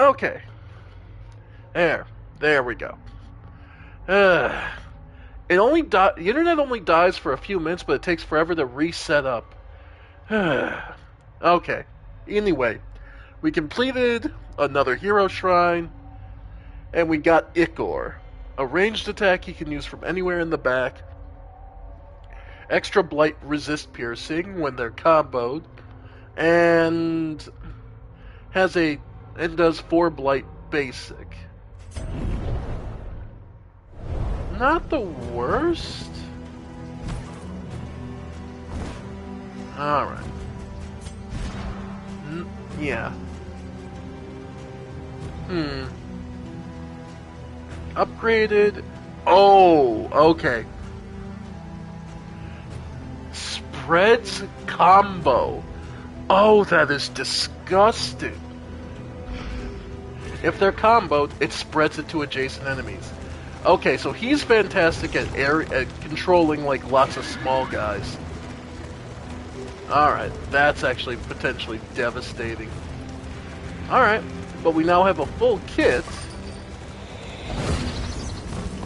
Okay. There we go. The internet only dies for a few minutes, but it takes forever to reset up. Okay. Anyway, we completed another hero shrine, and we got Ichor, a ranged attack he can use from anywhere in the back. Extra blight resist piercing when they're comboed, and does 4 blight basic. Not the worst. Alright. Yeah. Upgraded. Oh, okay. Spreads combo. Oh, that is disgusting. If they're comboed, it spreads it to adjacent enemies. Okay, so he's fantastic at controlling like lots of small guys. Alright, that's actually potentially devastating. Alright, but we now have a full kit.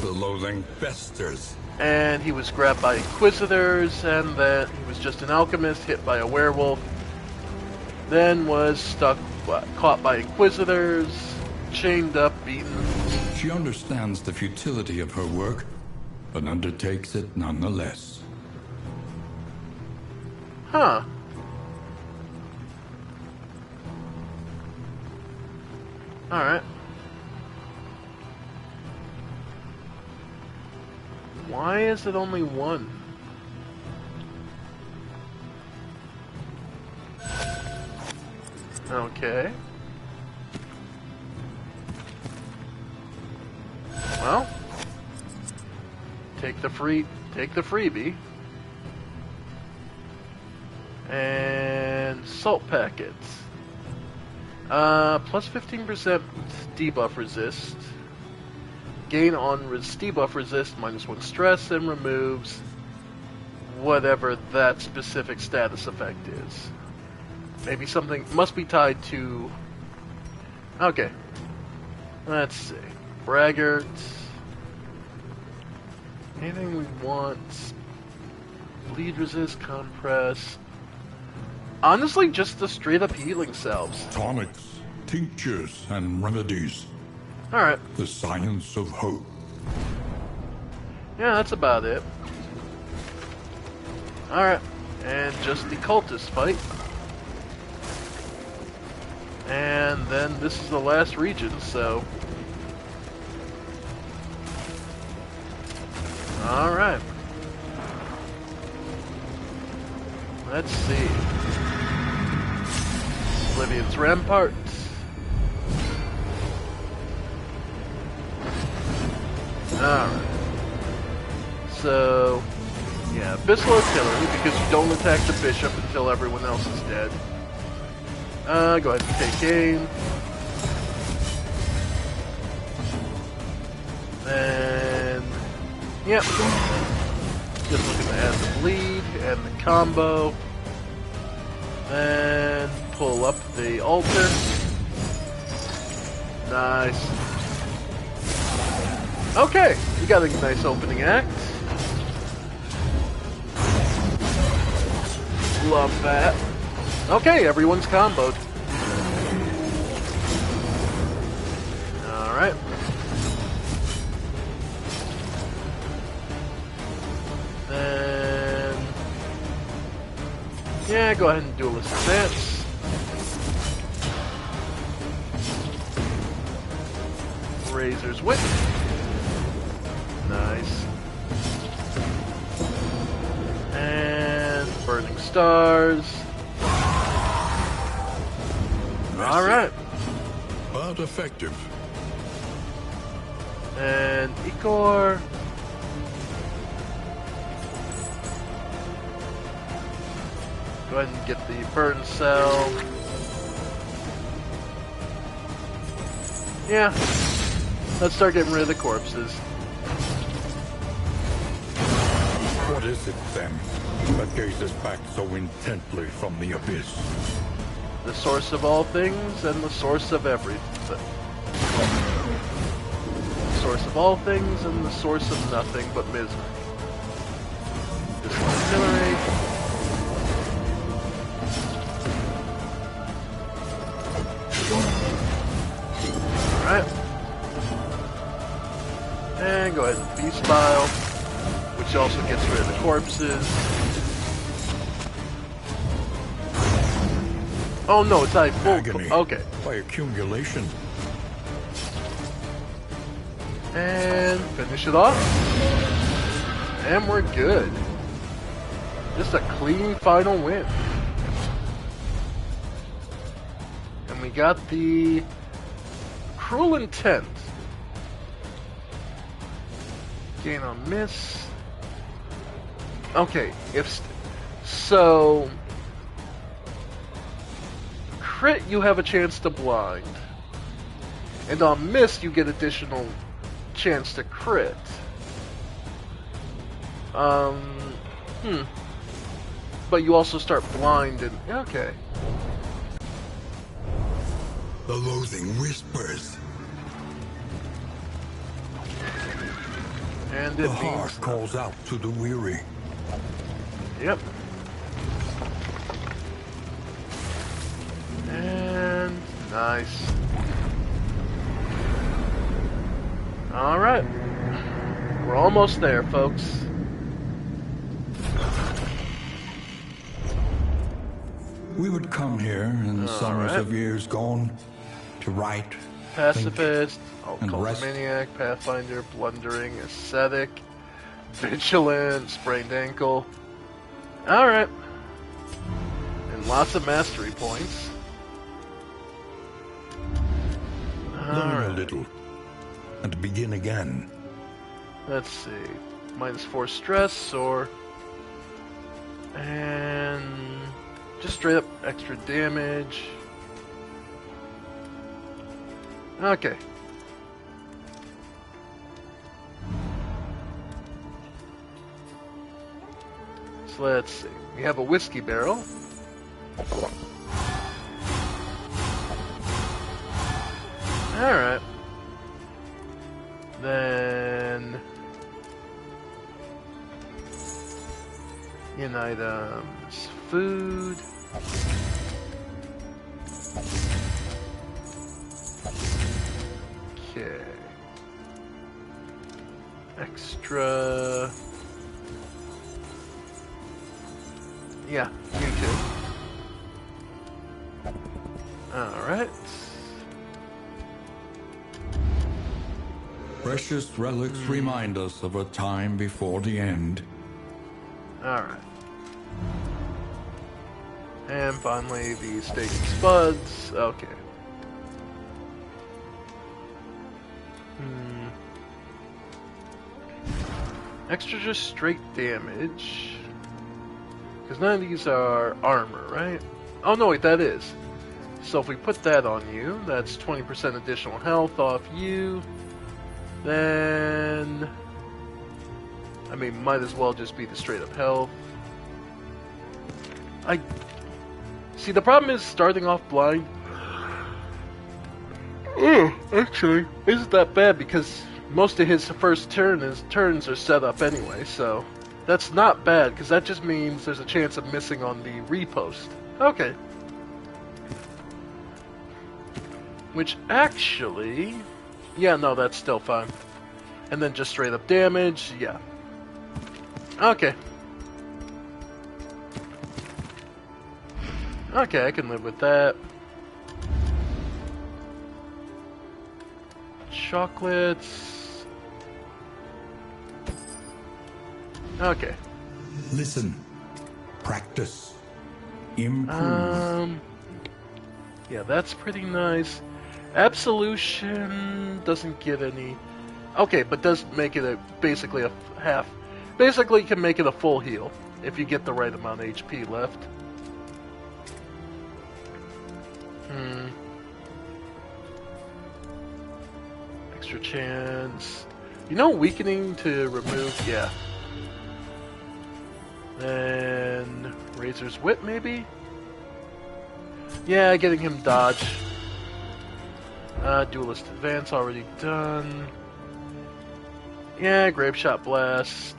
The loathing festers. And he was grabbed by Inquisitors, and then he was just an alchemist hit by a werewolf. Then was caught by Inquisitors, chained up, beaten. She understands the futility of her work, but undertakes it nonetheless. Huh. Alright. Why is it only one? Okay. Well, take the freebie. And salt packets. Plus 15% debuff resist. Gain on debuff resist, -1 stress, and removes whatever that specific status effect is. Maybe something must be tied to. Okay. Let's see. Braggart. Anything we want. Bleed resist, compress. Honestly, just the straight up healing salves. Tonics, tinctures, and remedies. Alright. The science of hope. Yeah, that's about it. Alright. And just the cultist fight. And then this is the last region, so. Alright. Let's see. Oblivion's Rampart. Alright. So, yeah, Abyssal Artillery, because you don't attack the bishop until everyone else is dead. Go ahead and take aim. And, yep. Just looking to add the bleed and the combo. Then pull up the altar. Nice. Okay, we got a nice opening act. Love that. Okay, everyone's comboed. Alright. Then... yeah, go ahead and duelist advance. Razor's Wit. Nice. And Burning Stars. Alright. But effective. And Ichor. Go ahead and get the burn cell. Yeah. Let's start getting rid of the corpses. What is it, then, that gazes back so intently from the abyss? The source of all things and the source of everything. The source of all things and the source of nothing but misery. This artillery. Alright. And go ahead and Beast Bile, which also gets rid of the corpses. Oh no, it's not full. Agony Okay. by accumulation. And finish it off. And we're good. Just a clean final win. And we got the Cruel Intent. Gain on miss. Okay, so crit you have a chance to blind. And on miss you get additional chance to crit. But you also start blind and okay. The loathing whispers. And The it heart means calls out to the weary. yep. And nice. Alright. We're almost there, folks. We would come here in the summers right. of years gone to write, Pacifist, and Occult rest. Maniac, Pathfinder, Blundering, Ascetic, Vigilant, Sprained Ankle. Alright. And lots of mastery points. learn a Alright. little, and begin again. Let's see. -4 stress or... And... just straight up extra damage. Okay. So let's see. We have a whiskey barrel. Alright. Then... in items, food. Okay. Extra. Yeah, you too. Alright. Precious relics remind us of a time before the end. Alright. And finally, the steak and spuds. Okay. Extra just straight damage. Because none of these are armor, right? Oh no, wait, that is. So if we put that on you, that's 20% additional health off you. Then... I mean, might as well just be the straight up health. See, the problem is starting off blind. Actually, isn't that bad because most of his first turns are set up anyway, so that's not bad because that just means there's a chance of missing on the repost. Okay. Which actually, yeah, no, that's still fine. And then just straight up damage, yeah. Okay. Okay, I can live with that. Chocolates. Okay. Listen, practice, improve. Yeah, that's pretty nice. Absolution doesn't get any. Okay, but does make it basically a half. Basically, can make it a full heal if you get the right amount of HP left. Extra chance. You know, weakening to remove. Yeah. Then Razor's Whip, maybe. Yeah, getting him dodge. Duelist Advance already done. Yeah, Grape Shot Blast.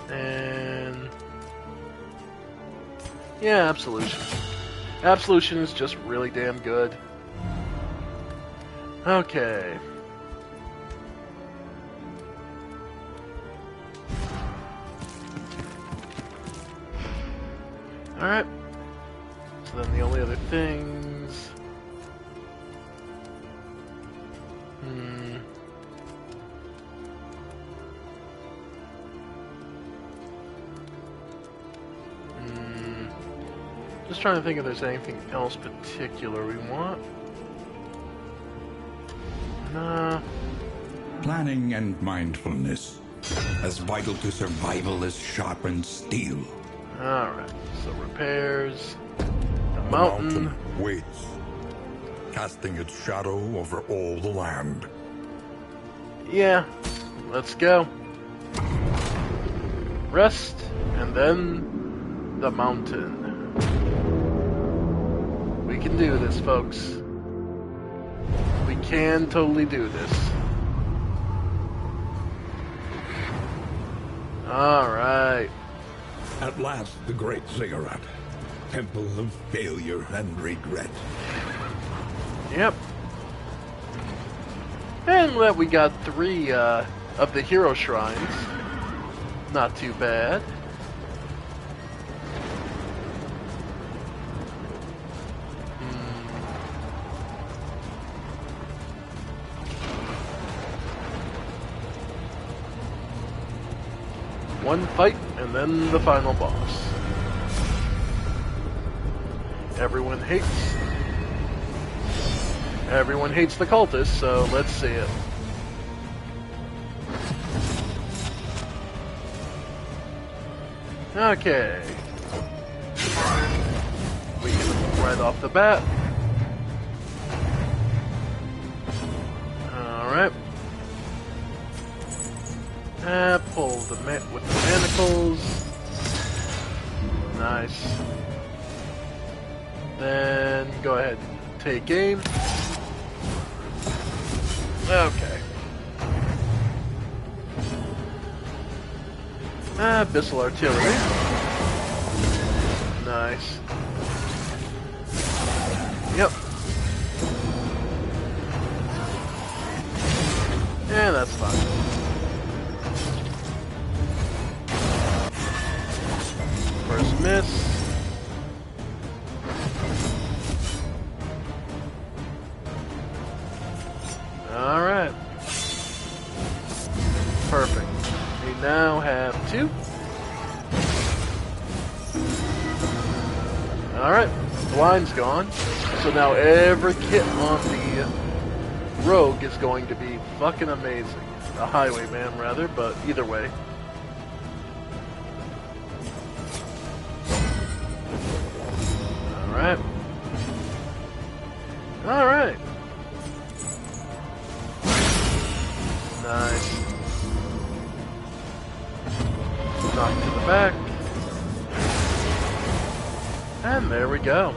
And... yeah, Absolution. Absolution is just really damn good. Okay. Alright. So then the only other things... Just trying to think if there's anything else particular we want. Nah. Planning and mindfulness, as vital to survival as sharpened steel. Alright, so repairs. The The mountain. waits, casting its shadow over all the land. Yeah, let's go. Rest, and then the mountain. We can do this, folks. We can totally do this. Alright. At last, the great ziggurat, temple of failure and regret. Yep. And that we got 3 of the hero shrines. Not too bad. One fight, and then the final boss. Everyone hates the cultists, so let's see it. Okay. We get them right off the bat. Alright. Pull the with the manacles. Nice. Then go ahead and take aim. Okay. Abyssal Artillery. Nice. Yep. Yeah, that's fine. First miss. Alright. Perfect. We now have 2. Alright. The line's gone. So now every kit on the rogue is going to be fucking amazing. A highwayman, rather, but either way. Alright. Alright. Nice. Knock to the back. And there we go.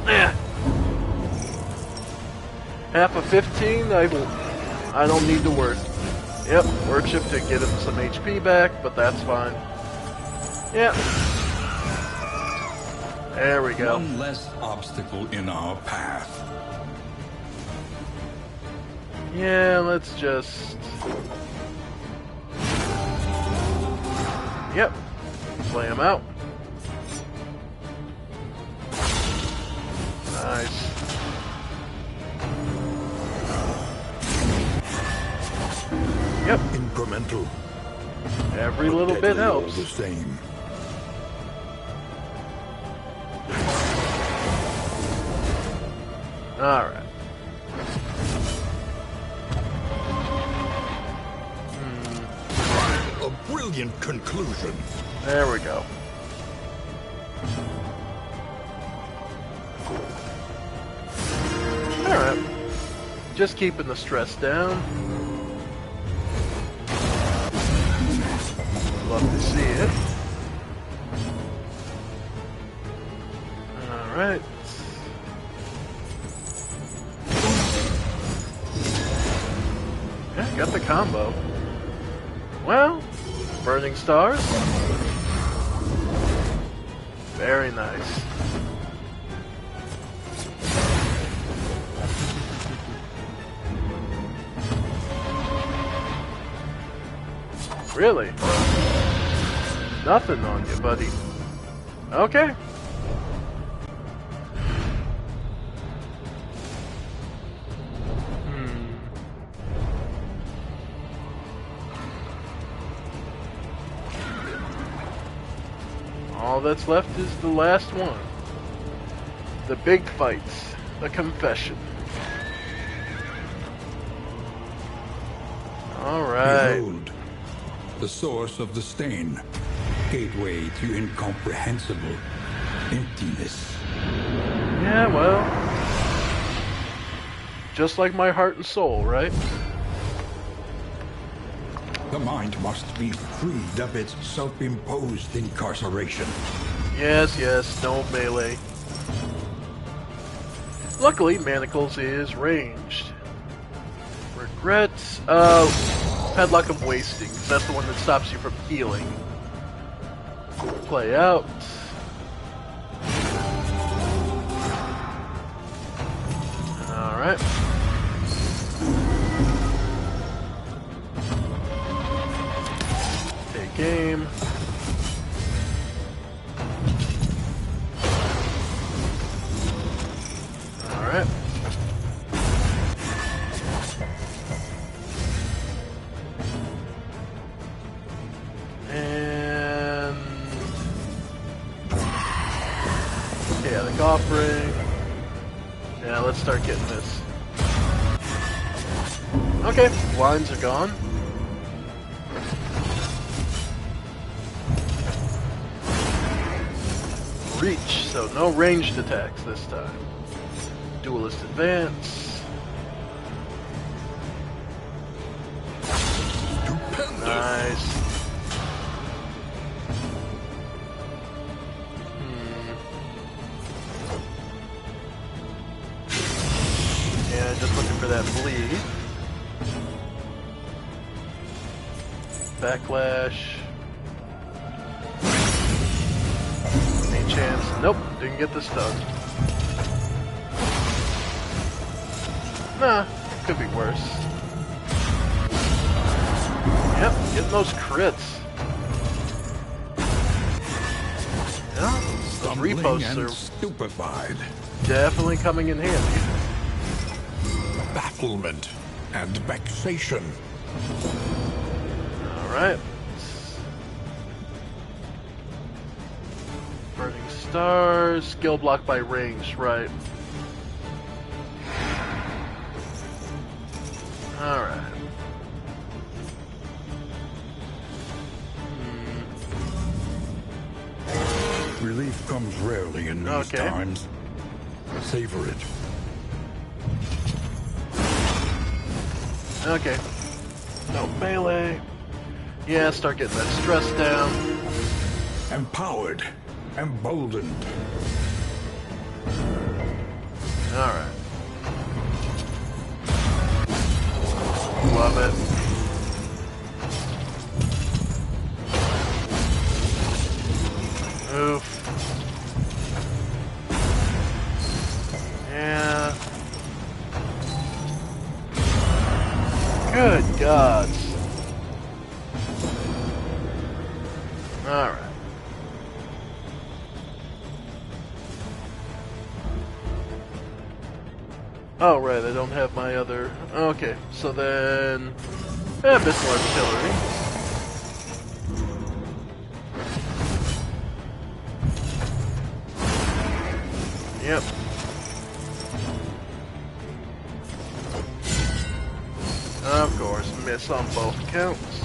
Yeah. Half of 15, I don't need to work. Yep, worship to get him some HP back, but that's fine. Yep. There we go. One less obstacle in our path. Yeah, let's just... Yep. Play him out. Nice. Yep. Incremental. Every little bit Deadly all helps. the same. Alright. A brilliant conclusion. There we go. Alright. Just keeping the stress down. see it. Alright. Yeah, got the combo. Well, burning stars. Very nice. Really? Nothing on you, buddy. Okay. All that's left is the last one. The big fights. The confession. Alright. Behold, the source of the stain. Gateway to incomprehensible emptiness. Yeah, well. Just like my heart and soul, right? The mind must be freed of its self-imposed incarceration. Yes, yes, no melee. Luckily, Manacles is ranged. Regrets, Padlock of Wasting, 'cause that's the one that stops you from healing. Play out. Alright. Take game. Alright. And chaotic offering. Yeah, let's start getting this. Okay, lines are gone. Reach, so no ranged attacks this time. Duelist advance. Nice. Yeah, just looking for that bleed. Backlash. Any chance? Nope, didn't get the stun. Nah, could be worse. Yep, getting those crits. Yeah, those Stumbling repos and are stupefied. definitely coming in handy. Bafflement and vexation. Alright. Burning stars, skill block by range, right. Alright. Relief comes rarely in these Okay. times. Savor it. Okay. No melee. Yeah, start getting that stress down. Empowered. Emboldened. Alright. Love it. Oof. Yeah. Good gods. Alright. Oh, right, I don't have my other... Okay, so then... a bit more artillery. Yep. Of course, miss on both counts.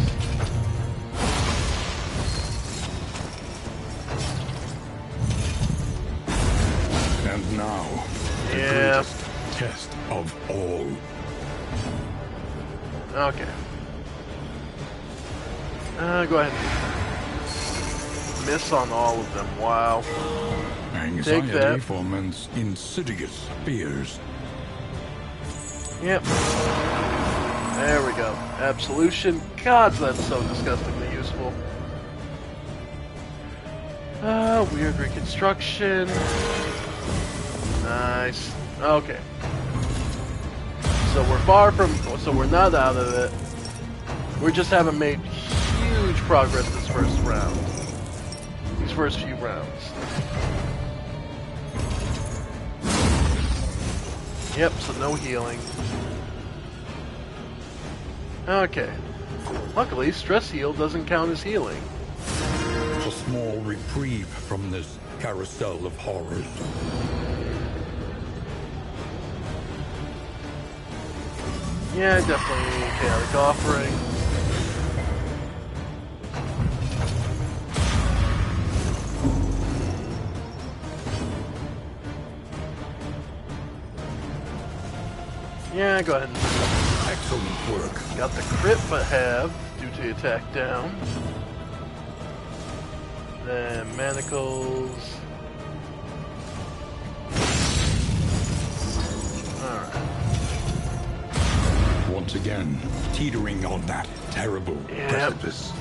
And now, the Yeah. greatest test of all. Okay. Go ahead. miss on all of them. Wow. Anxiety that. foments insidious fears. Yep. There we go. Absolution. God, that's so disgustingly useful. Weird reconstruction. Nice. Okay. So we're not out of it. We just haven't made huge progress this first round. These first few rounds. Yep, so no healing. Okay. Luckily, stress heal doesn't count as healing. A small reprieve from this carousel of horrors. Yeah, definitely chaotic offering. Yeah, go ahead. Excellent work. Got the crit, but have due to the attack down. Then manacles. Alright. Once again, teetering on that terrible precipice.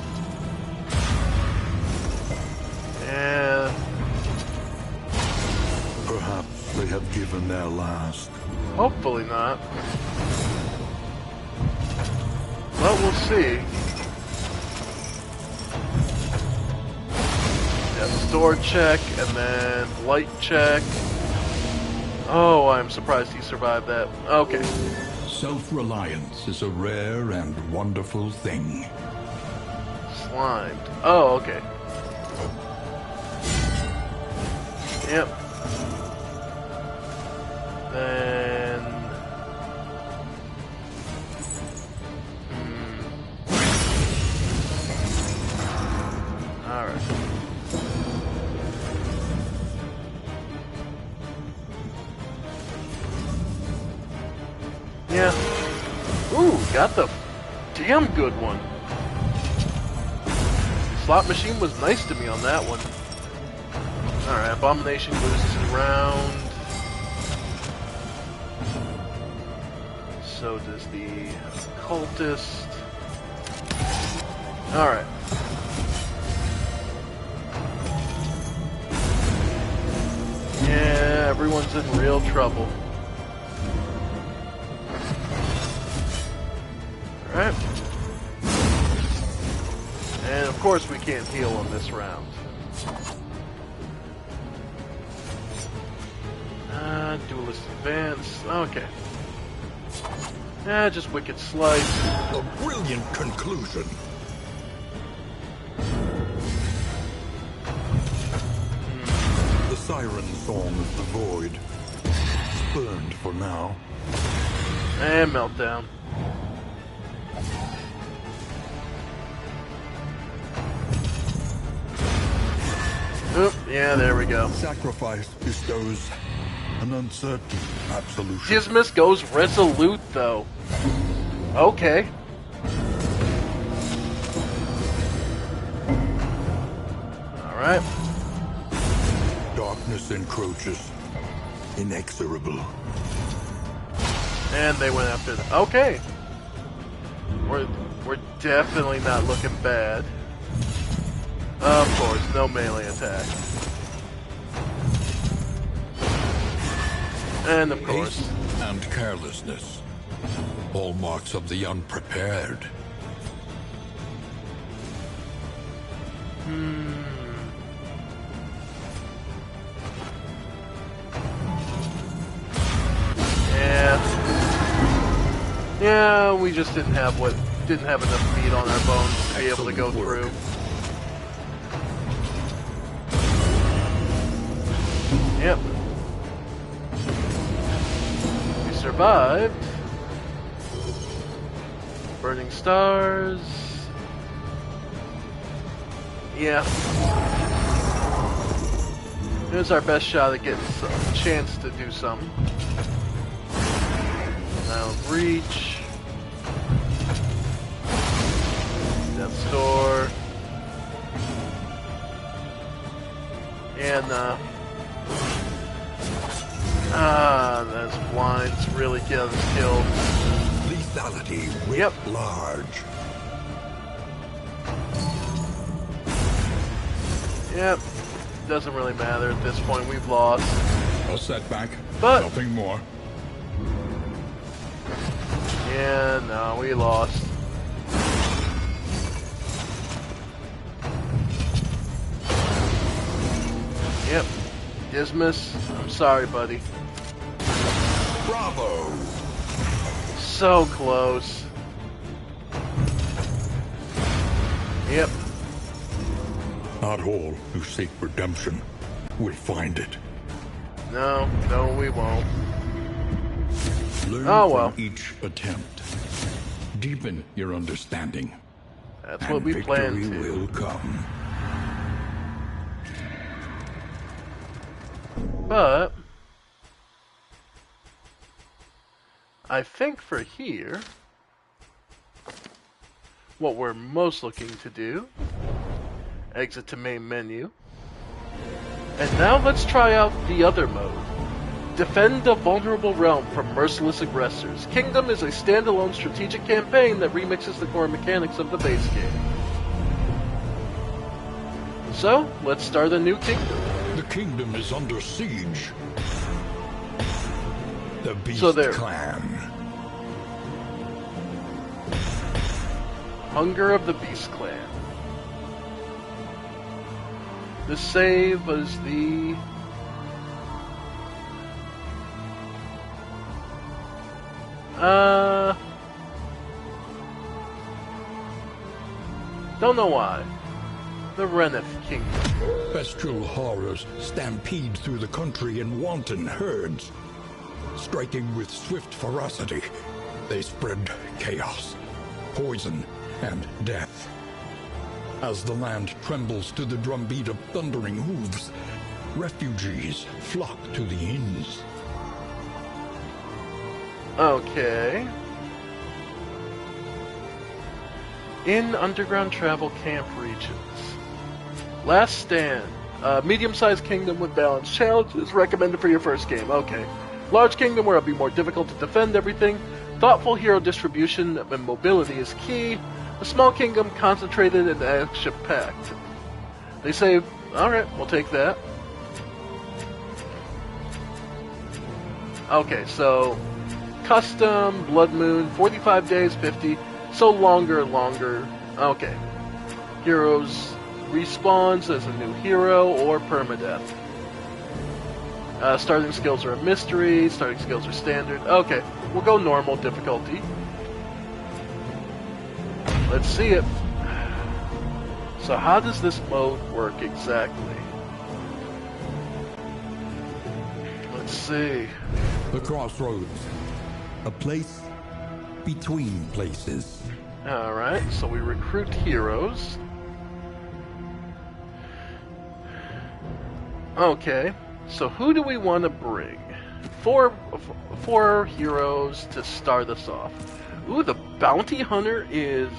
Yeah. Perhaps they have given their last. Hopefully not. Well, we'll see. Yeah, store check, and then light check. Oh, I'm surprised he survived that. Okay. Self-reliance is a rare and wonderful thing. Slimed. Oh, okay. Yep. Then... Alright. Yeah. Ooh, got the damn good one. Slot machine was nice to me on that one. Alright, Abomination loses a round. So does the Cultist. Alright. Yeah, everyone's in real trouble. Alright. And of course we can't heal on this round. Duelist advance. Okay. Just Wicked Slice. A brilliant conclusion. The siren song of the void. Spurned for now. And Meltdown. Oop, yeah, there we go. Sacrifice bestows an uncertain absolution. Dismiss goes resolute, though. Okay. Alright. Darkness encroaches. Inexorable. And they went after the... Okay. We're definitely not looking bad. Of course, no melee attack. And of course... Haste and carelessness. Hallmarks of the unprepared. Yeah, we just didn't have enough meat on our bones to be able to go through. Yep. We survived. Burning stars. Yeah. Here's our best shot at getting a chance to do something. Now reach. Death Store. nah. Ah, that's blind. It's really getting us killed. Lethality writ Yep. large. Yep. Doesn't really matter at this point. We've lost. A setback, But- nothing more. Yeah, no, we lost. Yep. Dismas, I'm sorry, buddy. Bravo! So close. Yep. Not all who seek redemption will find it. No, we won't. Learn Oh, well. from each attempt. Deepen your understanding. That's And what we plan victory to. will come. But I think for here, what we're most looking to do, exit to main menu. And now let's try out the other mode. Defend a vulnerable realm from merciless aggressors. Kingdom is a standalone strategic campaign that remixes the core mechanics of the base game. So, let's start a new kingdom. The kingdom is under siege. The Beast So there. Clan. Hunger of the Beast Clan. The save is the... Don't know why. The Reneth Kingdom. Bestial horrors stampede through the country in wanton herds. Striking with swift ferocity, they spread chaos, poison, and death. As the land trembles to the drumbeat of thundering hooves, refugees flock to the inns. Okay. In underground travel camp regions. Last stand. Medium-sized kingdom with balanced challenges recommended for your first game. Okay. Large kingdom where it'll be more difficult to defend everything. Thoughtful hero distribution and mobility is key. A small kingdom concentrated and action-packed. They say, alright, we'll take that. Okay, so custom, Blood Moon, 45 days, 50. So longer. Okay. Heroes respawns as a new hero or permadeath. Starting skills are a mystery. Starting skills are standard. Okay, we'll go normal difficulty. Let's see it. So how does this mode work exactly? Let's see. The Crossroads. A place between places. Alright, so we recruit heroes. Okay, so who do we want to bring? Four heroes to start us off. Ooh, the Bounty Hunter is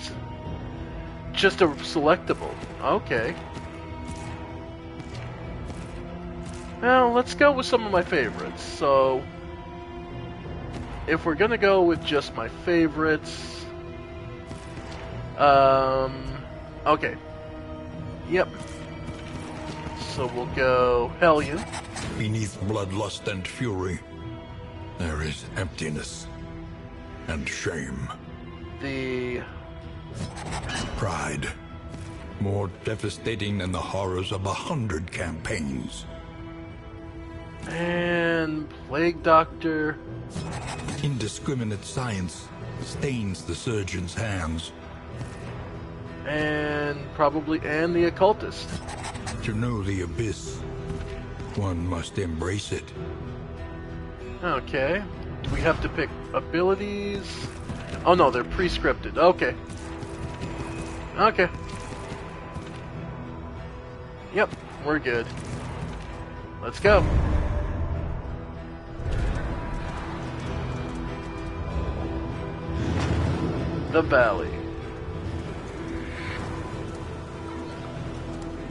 just a selectable. Okay. Now, let's go with some of my favorites. So, if we're gonna go with just my favorites... okay. Yep. So we'll go Hellion. Beneath bloodlust and fury, there is emptiness and shame. The... Pride. More devastating than the horrors of 100 campaigns. And Plague Doctor. Indiscriminate science stains the surgeon's hands. And probably the Occultist. To know the abyss, one must embrace it. Okay. Do we have to pick abilities? Oh no, they're pre-scripted. Okay. Okay. Yep, we're good. Let's go. The Valley.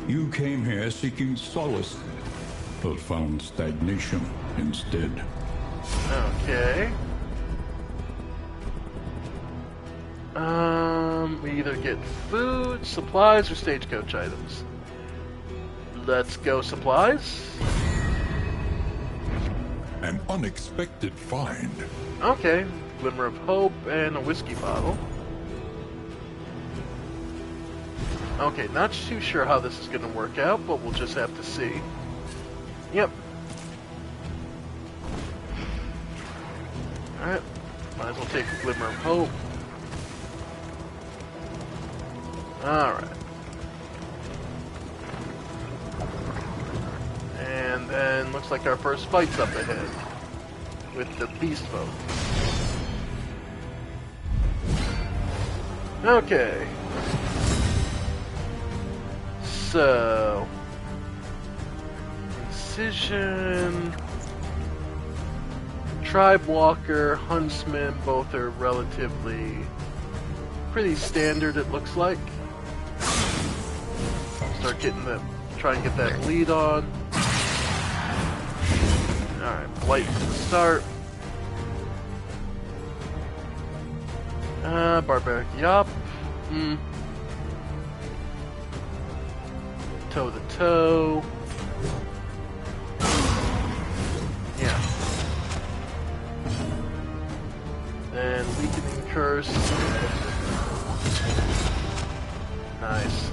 You came here seeking solace, but found stagnation instead. Okay. We either get food, supplies, or stagecoach items. Let's go supplies. An unexpected find. Okay. Glimmer of hope and a whiskey bottle. Okay, not too sure how this is going to work out, but we'll just have to see. Yep. Alright. Might as well take a Glimmer of hope. Alright. And then looks like our first fight's up ahead. With the beast folk. Okay. So... Incision... Tribe Walker, Huntsman, both are relatively... pretty standard, it looks like. Start getting the... try and get that lead on. Alright, Blight from the start. Barbaric Yop. Toe the toe. Yeah. Then Weakening Curse. Nice.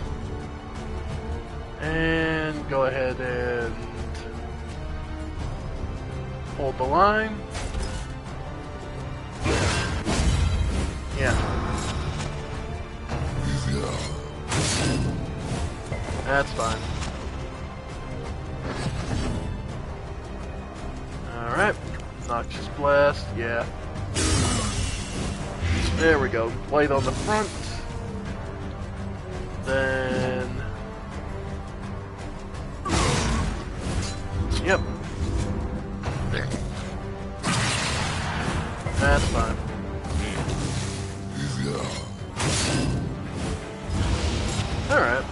And go ahead and hold the line. Yeah. That's fine. Alright. Noxious Blast, yeah. There we go. Light on the front. Then... Yep. That's fine. Alright.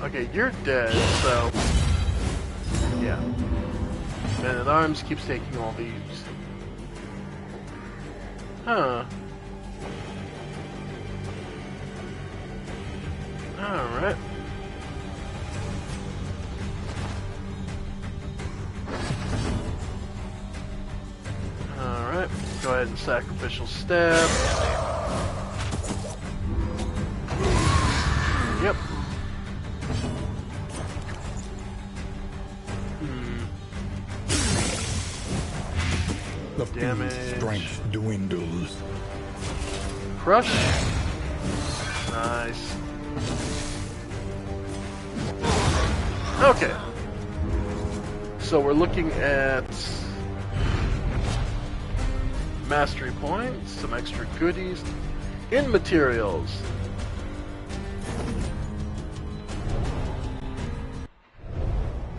Okay, you're dead, so... Yeah. Man-at-Arms keeps taking all these. Huh. Alright. Alright, go ahead and Sacrificial Stab. Yep. The Damage. fiend's strength dwindles. Crush. Nice. Okay. So we're looking at mastery points, some extra goodies, in materials.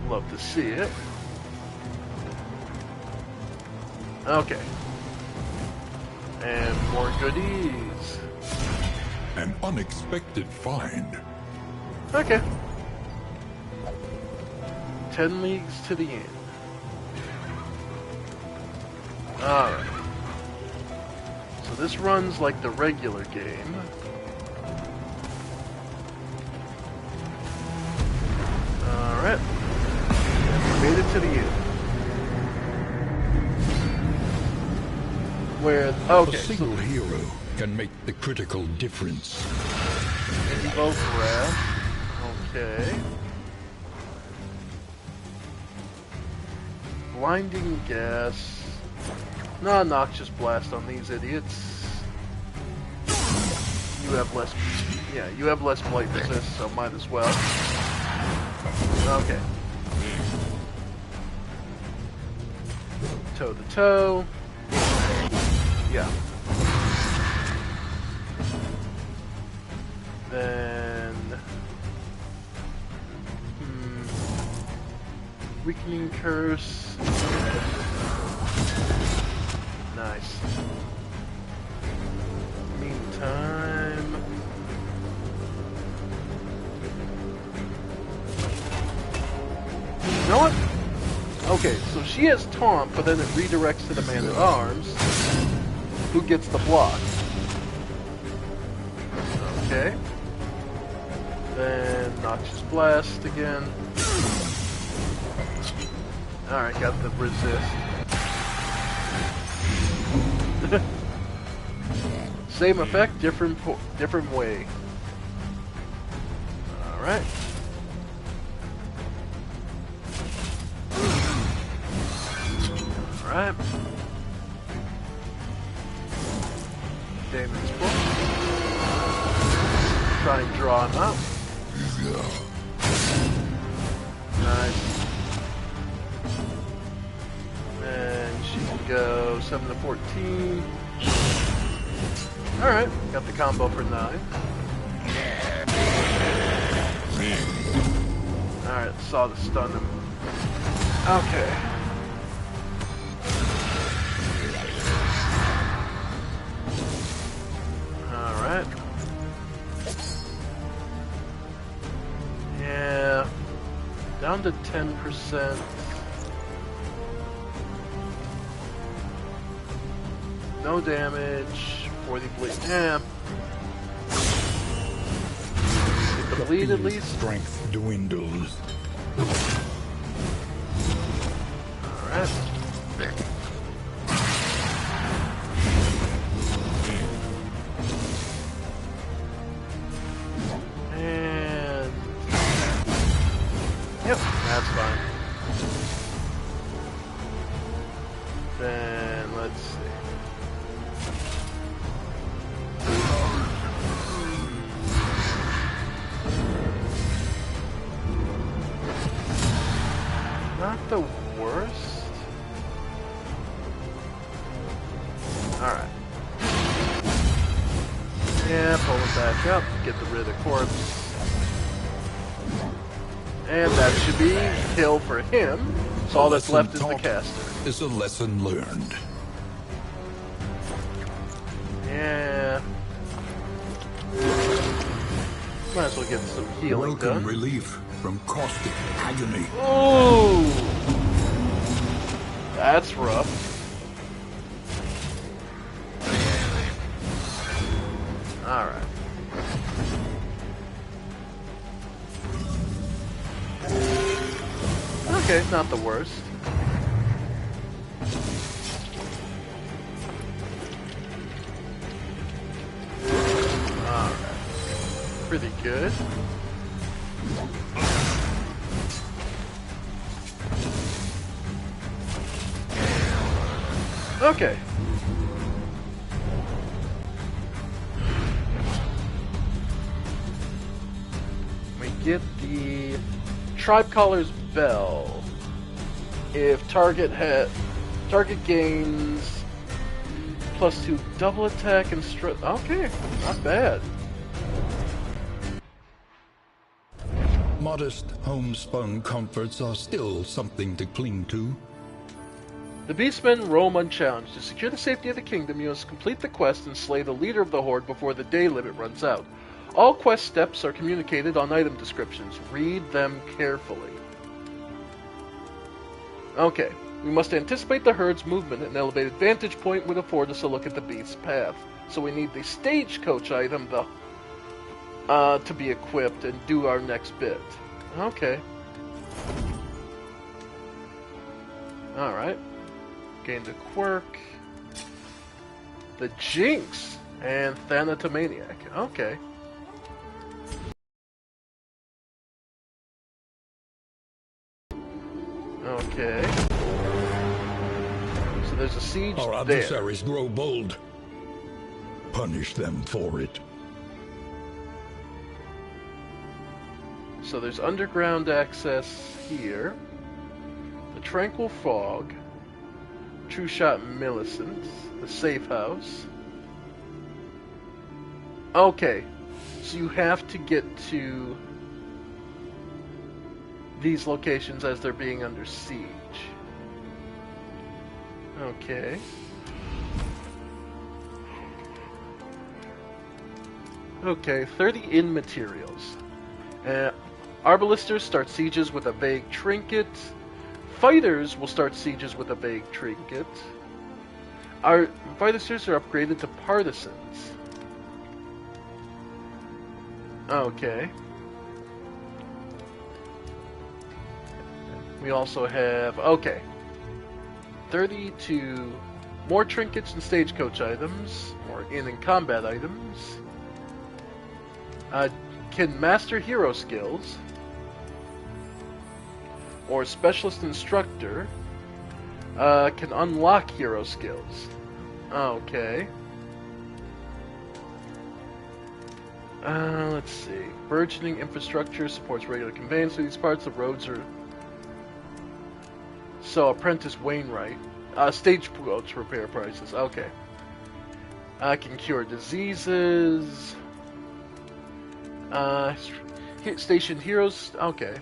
Love to see it. Okay. And more goodies. An unexpected find. Okay. 10 leagues to the end. Alright. So this runs like the regular game. Alright. And we made it to the end. Where, okay, A single hero can make the critical difference. Invoke Wrath. Okay. Blinding Gas. No, Noxious Blast on these idiots. You have less... Yeah, you have less Blight resist, so might as well. Okay. Toe to toe. Yeah. Then... Weakening Curse. Nice. Meantime... know what? Okay, so she has taunt, but then it redirects to the man-at-arms, who gets the block. Okay. Then Noxious Blast again. Alright, got the resist. Same effect, different way. Alright. Alright. Damon's book. Try and draw him out. Nice. And she can go 7 to 14. Alright, got the combo for 9. Alright, saw the stun him. Okay. Alright. Yeah. Down to 10%. No damage. 40 bleed. Yeah. Get the bleed at least. Strength dwindles. Alright. And yep, that's fine. Then let's see. Not the worst. Alright. Yeah, pull it back up, get rid of the corpse. And that should be kill for him. So all that's left is the caster. Is a lesson learned. Yeah. Might as well get some healing Welcome done. relief from caustic agony. Ooh! That's rough. Alright. Okay, not the worst. Alright. Pretty good. Okay. We get the Tribe Caller's Bell. If target gains +2 double attack and strength. Okay, not bad. Modest homespun comforts are still something to cling to. The beastmen roam unchallenged. To secure the safety of the kingdom, you must complete the quest and slay the leader of the horde before the day limit runs out. All quest steps are communicated on item descriptions. Read them carefully. Okay, we must anticipate the herde's movement. An elevated vantage point would afford us a look at the beast's path. So we need the stagecoach item to be equipped and do our next bit. Okay. Alright. Gained a quirk. The Jinx and Thanatomaniac. Okay. Okay. So there's a siege Our there. adversaries grow bold. Punish them for it. So there's underground access here. The Tranquil Fog. True Shot Millicent. The Safe House. Okay. So you have to get to these locations as they're being under siege. Okay. Okay, 30 in materials. Arbalisters start sieges with a vague trinket. fighters will start sieges with a vague trinket. Our fighters are upgraded to partisans. Okay. We also have, okay, 32 more trinkets and stagecoach items, more in-combat items. Can master hero skills, or specialist instructor, can unlock hero skills. Okay. Let's see. Burgeoning infrastructure supports regular conveyance to these parts. The roads are... So, Apprentice Wainwright. Stagecoach repair prices. Okay. Can cure diseases. Station heroes. Okay.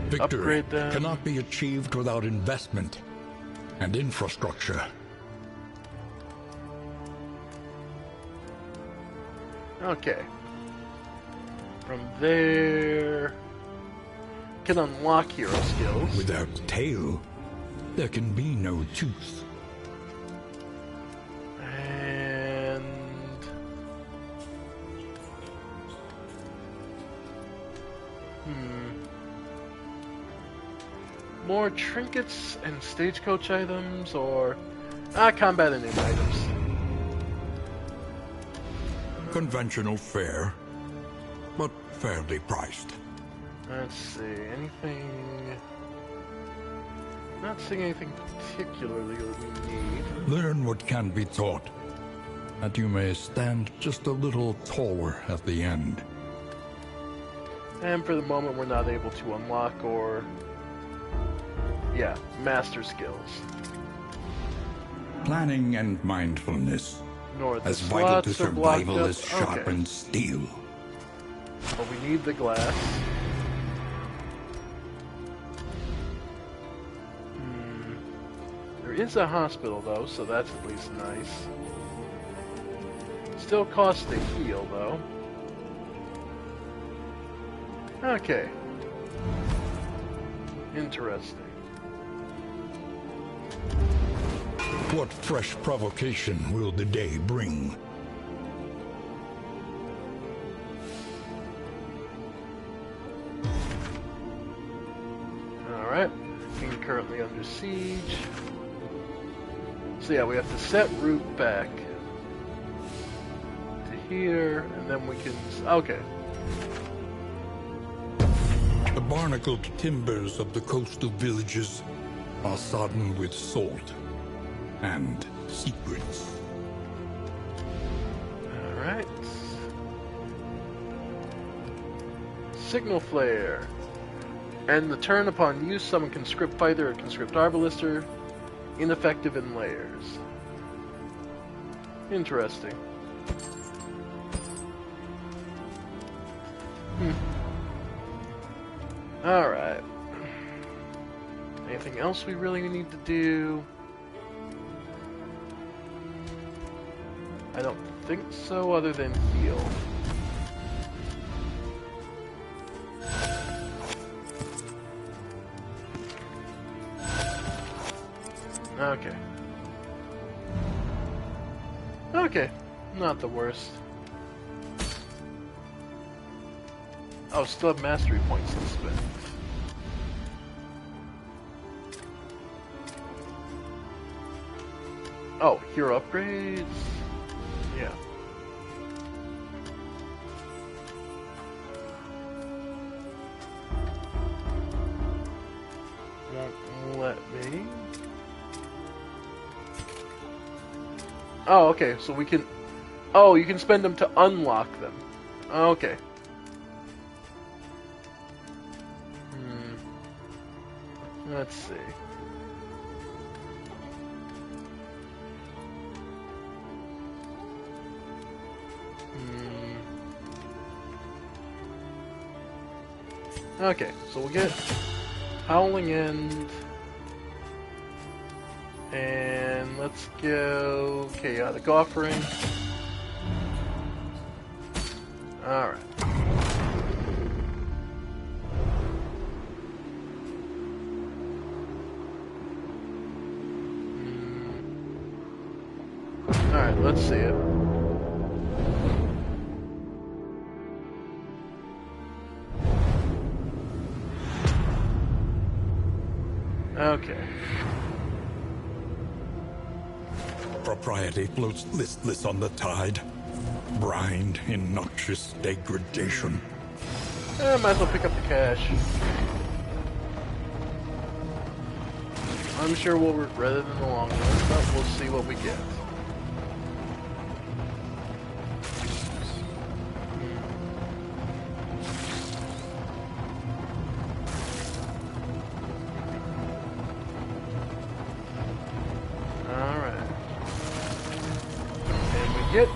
Victory Upgrade them. cannot be achieved without investment and infrastructure. Okay. From there, can unlock hero skills. Without tail, there can be no tooth. And more trinkets and stagecoach items, or combat and in items. Conventional fare, but fairly priced. Let's see, anything... Not seeing anything particularly that we need. Learn what can be taught, that you may stand just a little taller at the end. And for the moment, we're not able to unlock or... Yeah, master skills. Planning and mindfulness, Nor the as vital to slots are blocked survival up. as sharpened steel. But we need the glass. There is a hospital, though, so that's at least nice. Still costs to heal, though. Okay. Interesting. What fresh provocation will the day bring? Alright. King currently under siege. So yeah, we have to set route back to here, and then we can... Okay. The barnacled timbers of the coastal villages are sodden with salt and secrets. Alright. Signal Flare. End the turn upon use, summon Conscript Fighter or Conscript Arbalister. Ineffective in layers. Interesting. Alright. Anything else we really need to do? I don't think so, other than heal. Okay. Okay, not the worst. Oh, still have mastery points to spend. Oh, hero upgrades? Yeah. Won't let me. Oh, okay, so we can... Oh, you can spend them to unlock them. Okay. Let's see. Okay, so we'll get Howling End, and Let's go Chaotic Offering. Alright. Alright, let's see it. Okay. Propriety floats listless on the tide, brined in noxious degradation. Might as well pick up the cash. I'm sure we'll regret it in the long run, but we'll see what we get. Get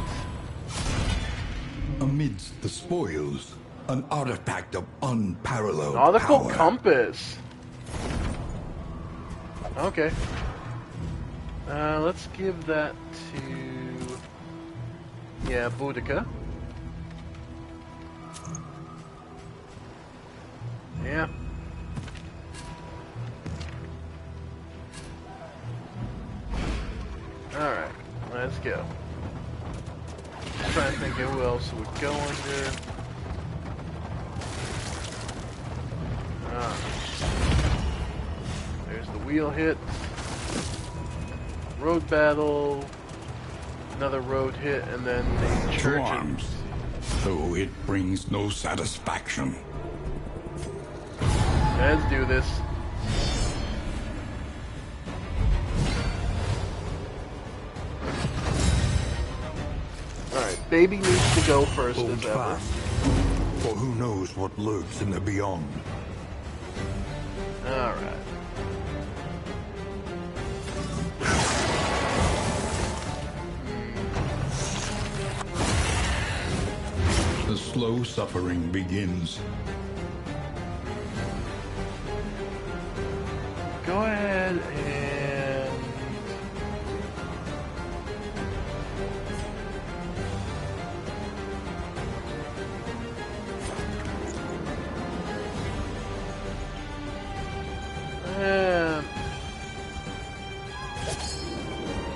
amidst the spoils, an artifact of unparalleled nautical power. compass. Okay. Let's give that to Boudica. Yeah. All right. Let's go. Trying to think of who else would go under. There's the wheel hit. Road battle. Another road hit, and then the To church. arms, though it brings no satisfaction. Let's do this. Alright, baby needs to go first Hold as ever. fast, for who knows what lurks in the beyond. Alright. The slow suffering begins. Go ahead and...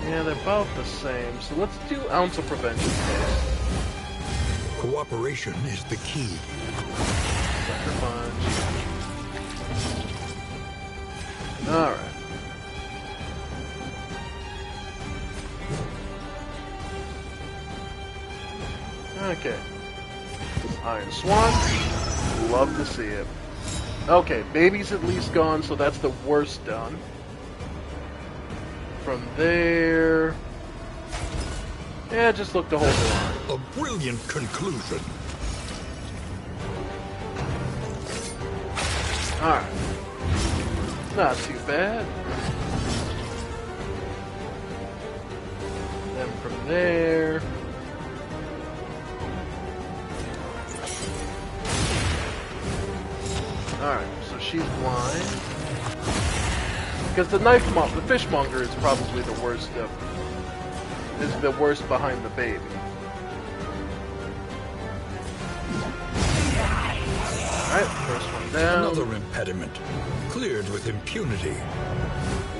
yeah, they're about the same. So let's do Ounce of Prevention first. Cooperation is the key. Sucker Punch. Alright. Okay. Iron Swan. Love to see it. Okay, baby's at least gone, so that's the worst done. From there... yeah, just look to hold the line. A brilliant conclusion. Alright. Not too bad. Then from there... alright, so she's blind. Because the fishmonger is probably the worst of... is the worst behind the baby. Alright, first one down. Another impediment, cleared with impunity.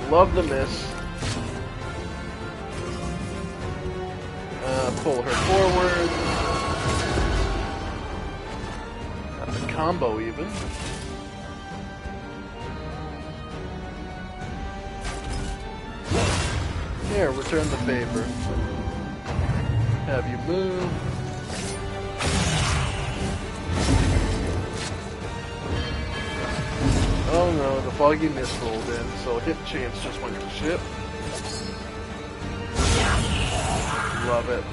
Love the miss. Pull her forward. Got the combo even. Here, return the favor. Have you move. Oh no, the foggy mist rolled in, so hit chance just went to ship. Love it.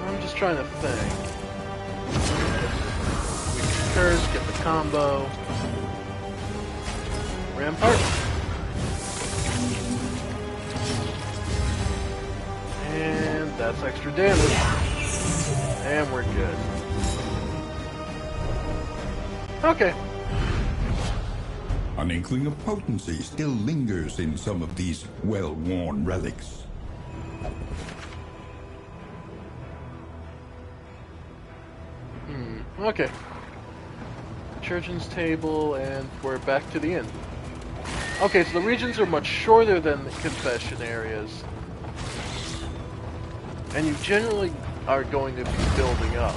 I'm just trying to think. We can curse, get the combo. Rampart. That's extra damage. And we're good. Okay. An inkling of potency still lingers in some of these well-worn relics. Okay. Churchin's table, and we're back to the inn. Okay, so the regions are much shorter than the confession areas. And you generally are going to be building up.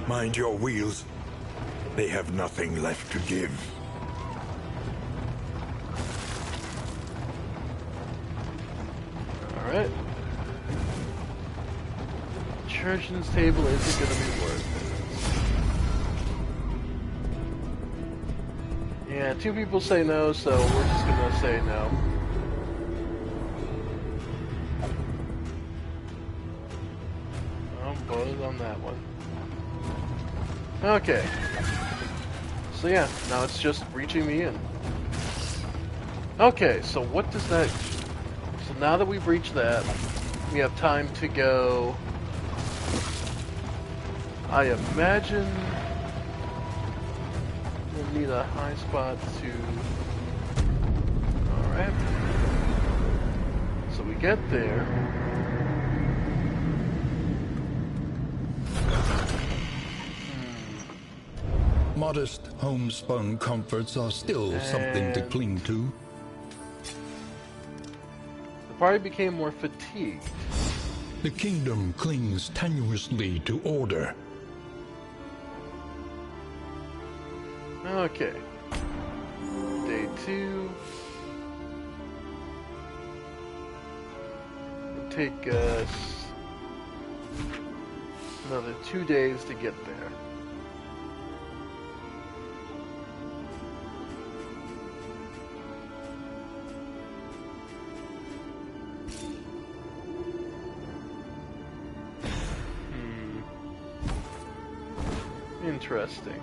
Mind your wheels. They have nothing left to give. Alright. Churchin's table isn't going to be worth it. Yeah, 2 people say no, so we're just going to say no. I'm voted on that one. Okay. So yeah, now it's just reaching the inn. Okay, so what does that... So now that we've reached that, we have time to go... I imagine we'll need a high spot to... Alright. So we get there. Modest homespun comforts are still something to cling to. The party became more fatigued. The kingdom clings tenuously to order. Okay. Day 2. It'll take us another 2 days to get there. Interesting.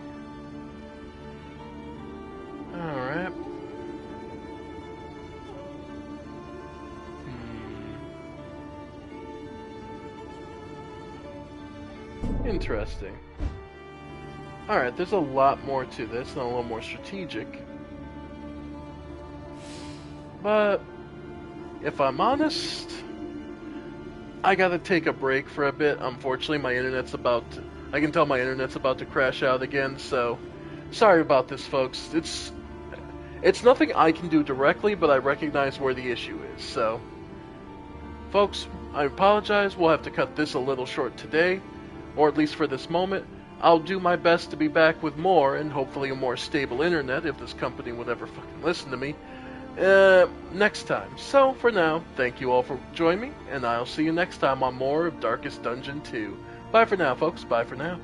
Alright. Interesting. Alright, there's a lot more to this and a little more strategic. But, if I'm honest, I gotta take a break for a bit. Unfortunately, my internet's about to... I can tell my internet's about to crash out again, so sorry about this, folks. It's nothing I can do directly, but I recognize where the issue is. So, folks, I apologize. We'll have to cut this a little short today, or at least for this moment. I'll do my best to be back with more, and hopefully a more stable internet, if this company would ever fucking listen to me, next time. So, for now, thank you all for joining me, and I'll see you next time on more of Darkest Dungeon 2. Bye for now, folks. Bye for now.